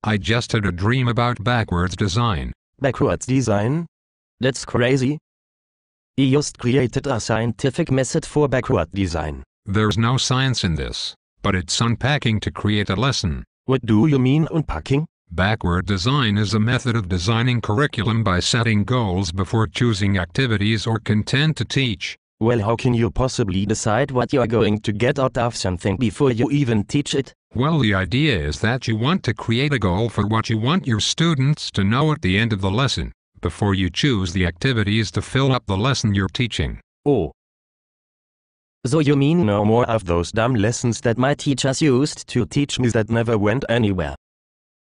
I just had a dream about backwards design. Backwards design? That's crazy. He just created a scientific method for backward design. There's no science in this, but it's unpacking to create a lesson. What do you mean unpacking? Backward design is a method of designing curriculum by setting goals before choosing activities or content to teach. Well, how can you possibly decide what you're going to get out of something before you even teach it? Well, the idea is that you want to create a goal for what you want your students to know at the end of the lesson, before you choose the activities to fill up the lesson you're teaching. Oh. So you mean no more of those dumb lessons that my teachers used to teach me that never went anywhere?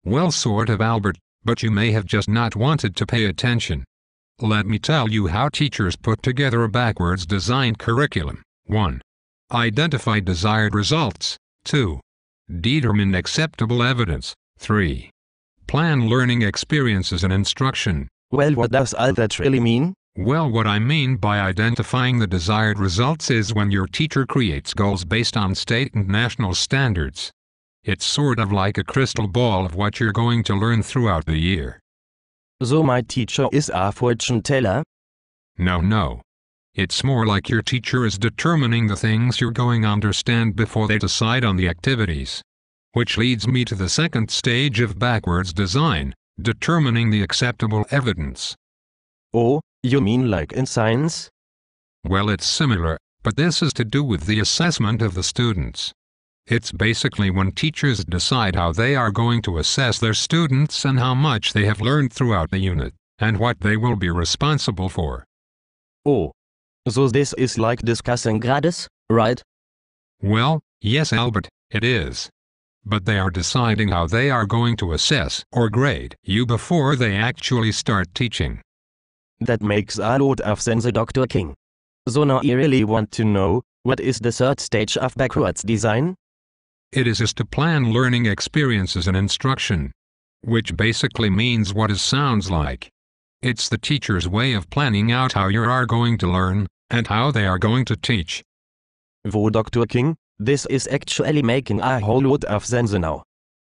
Well, sort of, Albert, but you may have just not wanted to pay attention. Let me tell you how teachers put together a backwards designed curriculum. 1. Identify desired results. 2. Determine acceptable evidence. 3. Plan learning experiences and instruction. Well, what does all that really mean? Well, what I mean by identifying the desired results is when your teacher creates goals based on state and national standards. It's sort of like a crystal ball of what you're going to learn throughout the year. So my teacher is a fortune teller? No. It's more like your teacher is determining the things you're going to understand before they decide on the activities. Which leads me to the second stage of backwards design, determining the acceptable evidence. Oh, you mean like in science? Well, it's similar, but this is to do with the assessment of the students. It's basically when teachers decide how they are going to assess their students and how much they have learned throughout the unit, and what they will be responsible for. Oh. So this is like discussing grades, right? Well, yes, Albert, it is. But they are deciding how they are going to assess or grade you before they actually start teaching. That makes a lot of sense, Dr. King. So now I really want to know, what is the third stage of backwards design? It is to plan learning experiences and instruction. Which basically means what it sounds like. It's the teacher's way of planning out how you are going to learn, and how they are going to teach. Whoa, Dr. King, this is actually making a whole lot of sense now.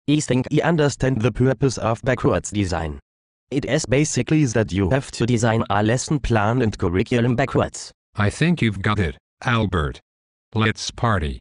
I think I understand the purpose of backwards design. It is basically that you have to design a lesson plan and curriculum backwards. I think you've got it, Albert. Let's party.